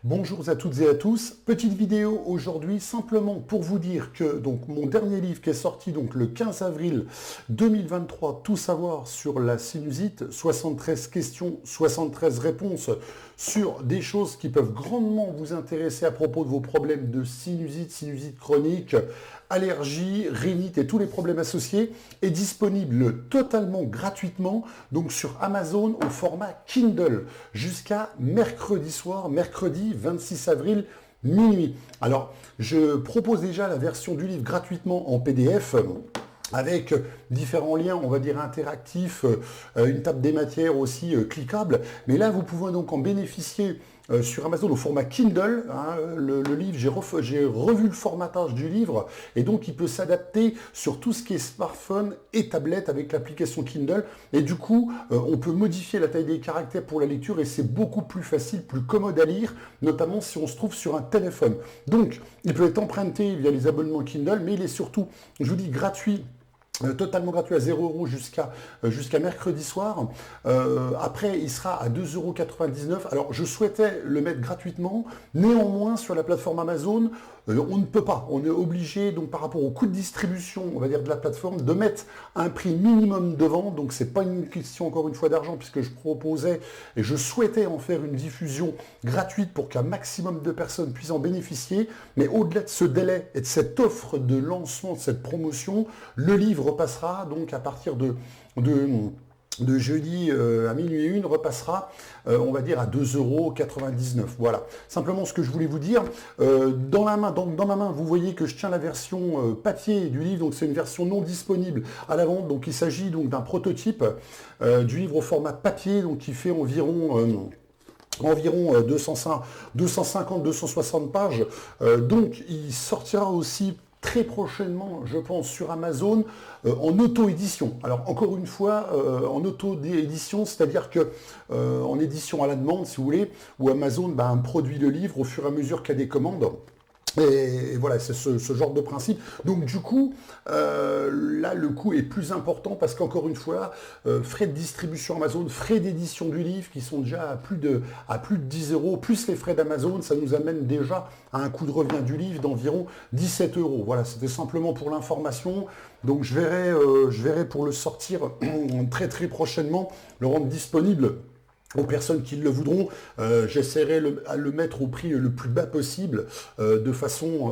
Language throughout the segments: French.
Bonjour à toutes et à tous. Petite vidéo aujourd'hui simplement pour vous dire que donc mon dernier livre qui est sorti donc le 15 avril 2023, Tout savoir sur la sinusite, 73 questions, 73 réponses sur des choses qui peuvent grandement vous intéresser à propos de vos problèmes de sinusite, sinusite chronique, allergie, rhinite et tous les problèmes associés, est disponible totalement gratuitement donc sur Amazon au format Kindle jusqu'à mercredi soir, mercredi 26 avril minuit. Alors, je propose déjà la version du livre gratuitement en PDF avec différents liens, on va dire interactifs, une table des matières aussi cliquable. Mais là, vous pouvez donc en bénéficier sur Amazon au format Kindle. Hein, le livre, j'ai revu le formatage du livre et donc il peut s'adapter sur tout ce qui est smartphone et tablette avec l'application Kindle. Et du coup, on peut modifier la taille des caractères pour la lecture et c'est beaucoup plus facile, plus commode à lire, notamment si on se trouve sur un téléphone. Donc, il peut être emprunté via les abonnements Kindle, mais il est surtout, je vous dis, gratuit. Totalement gratuit à 0 € jusqu'à mercredi soir. Après, il sera à 2,99 €. Alors, je souhaitais le mettre gratuitement. Néanmoins, sur la plateforme Amazon, on ne peut pas. On est obligé, donc par rapport au coût de distribution, on va dire, de la plateforme, de mettre un prix minimum de vente. Donc, c'est pas une question, encore une fois, d'argent, puisque je proposais et je souhaitais en faire une diffusion gratuite pour qu'un maximum de personnes puissent en bénéficier. Mais au-delà de ce délai et de cette offre de lancement, de cette promotion, le livre repassera donc à partir de jeudi à minuit 1 repassera, on va dire, à 2,99 €. Voilà. Simplement ce que je voulais vous dire. Dans ma main, vous voyez que je tiens la version papier du livre, donc c'est une version non disponible à la vente. Donc il s'agit donc d'un prototype du livre au format papier, donc qui fait environ 250-260 pages. Donc il sortira aussi très prochainement, je pense, sur Amazon, en auto-édition. Alors, encore une fois, en auto-édition, c'est-à-dire que en édition à la demande, si vous voulez, où Amazon produit le livre au fur et à mesure qu'il y a des commandes. Et voilà, c'est ce genre de principe. Donc du coup, là, le coût est plus important parce qu'encore une fois, frais de distribution Amazon, frais d'édition du livre qui sont déjà à plus de 10 €, plus les frais d'Amazon, ça nous amène déjà à un coût de revient du livre d'environ 17 €. Voilà, c'était simplement pour l'information. Donc je verrai pour le sortir très très prochainement, le rendre disponible aux personnes qui le voudront. J'essaierai à le mettre au prix le plus bas possible, de façon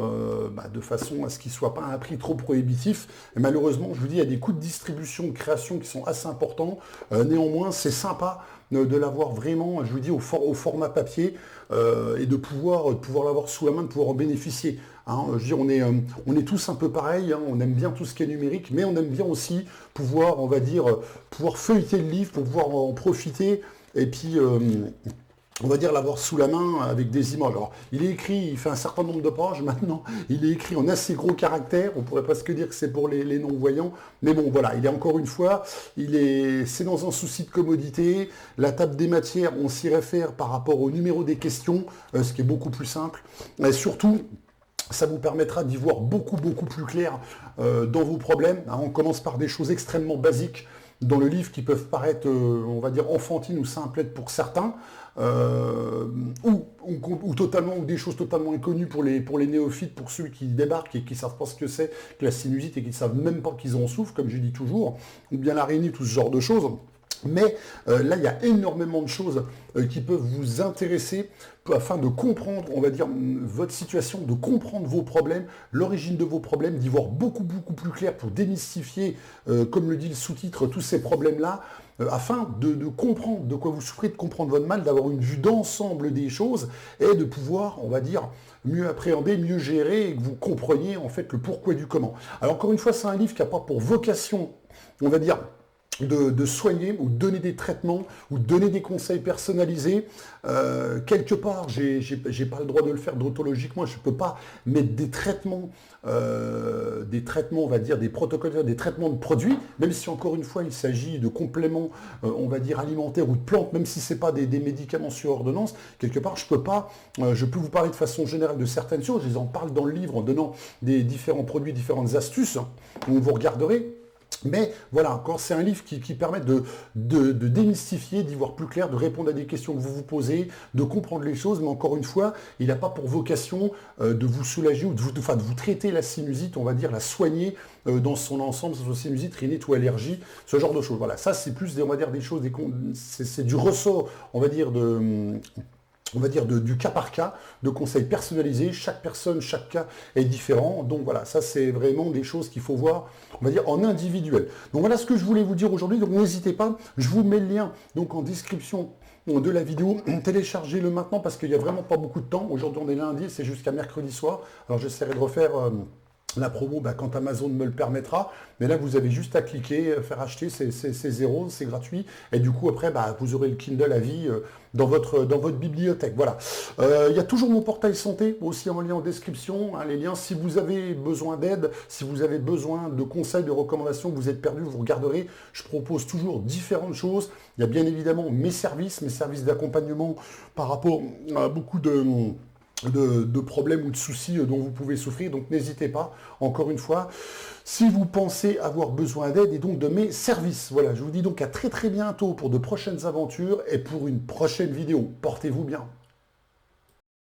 à ce qu'il ne soit pas à un prix trop prohibitif. Et malheureusement, je vous dis, il y a des coûts de distribution, de création qui sont assez importants. Néanmoins, c'est sympa de l'avoir vraiment, je vous dis, au format papier, et de pouvoir l'avoir sous la main, de pouvoir en bénéficier. Hein, je veux dire, on est tous un peu pareils, hein, on aime bien tout ce qui est numérique, mais on aime bien aussi pouvoir, on va dire, pouvoir feuilleter le livre, pour pouvoir en profiter. Et puis, on va dire, l'avoir sous la main avec des images. Alors, il est écrit, il fait un certain nombre de pages maintenant, il est écrit en assez gros caractères, on pourrait presque dire que c'est pour les non-voyants, mais bon, voilà, il est encore une fois, c'est dans un souci de commodité. La table des matières, on s'y réfère par rapport au numéro des questions, ce qui est beaucoup plus simple. Et surtout, ça vous permettra d'y voir beaucoup plus clair dans vos problèmes. Hein, on commence par des choses extrêmement basiques dans le livre qui peuvent paraître, on va dire, enfantines ou simplettes pour certains, ou des choses totalement inconnues pour les néophytes, pour ceux qui débarquent et qui ne savent pas ce que c'est que la sinusite et qui ne savent même pas qu'ils en souffrent, comme je dis toujours, ou bien la rhinite, tout ce genre de choses. Mais là, il y a énormément de choses qui peuvent vous intéresser afin de comprendre, on va dire, votre situation, de comprendre vos problèmes, l'origine de vos problèmes, d'y voir beaucoup plus clair pour démystifier, comme le dit le sous-titre, tous ces problèmes-là, afin de comprendre de quoi vous souffrez, de comprendre votre mal, d'avoir une vue d'ensemble des choses et de pouvoir, on va dire, mieux appréhender, mieux gérer et que vous compreniez en fait le pourquoi du comment. Alors encore une fois, c'est un livre qui n'a pas pour vocation, on va dire, de soigner ou donner des traitements ou donner des conseils personnalisés. Quelque part, j'ai pas le droit de le faire déontologiquement, je ne peux pas mettre des traitements, on va dire, des protocoles, des traitements de produits, même si encore une fois il s'agit de compléments, on va dire, alimentaires ou de plantes, même si ce n'est pas des médicaments sur ordonnance. Quelque part, je peux vous parler de façon générale de certaines choses, je les en parle dans le livre en donnant des différents produits, différentes astuces, donc vous regarderez. Mais voilà, quand c'est un livre qui permet de démystifier, d'y voir plus clair, de répondre à des questions que vous vous posez, de comprendre les choses, mais encore une fois, il n'a pas pour vocation de vous soulager ou enfin, de vous traiter la sinusite, on va dire, la soigner dans son ensemble, que ce soit sinusite, rhinite ou allergie, ce genre de choses. Voilà, ça c'est plus, on va dire, des choses, c'est du ressort, on va dire, du cas par cas, de conseils personnalisés. Chaque personne, chaque cas est différent. Donc voilà, ça c'est vraiment des choses qu'il faut voir, on va dire, en individuel. Donc voilà ce que je voulais vous dire aujourd'hui. Donc n'hésitez pas, je vous mets le lien donc en description de la vidéo. Téléchargez-le maintenant parce qu'il n'y a vraiment pas beaucoup de temps. Aujourd'hui on est lundi, c'est jusqu'à mercredi soir. Alors j'essaierai de refaire la promo quand Amazon me le permettra, mais là vous avez juste à cliquer, faire acheter, c'est zéro, c'est gratuit, et du coup après vous aurez le Kindle à vie dans votre bibliothèque. Voilà. Il y a toujours mon portail santé, aussi en lien en description, hein, les liens, si vous avez besoin d'aide, si vous avez besoin de conseils, de recommandations, vous êtes perdu, vous regarderez, je propose toujours différentes choses. Il y a bien évidemment mes services d'accompagnement par rapport à beaucoup de problèmes ou de soucis dont vous pouvez souffrir. Donc n'hésitez pas, encore une fois, si vous pensez avoir besoin d'aide et donc de mes services. Voilà, je vous dis donc à très très bientôt pour de prochaines aventures et pour une prochaine vidéo. Portez-vous bien.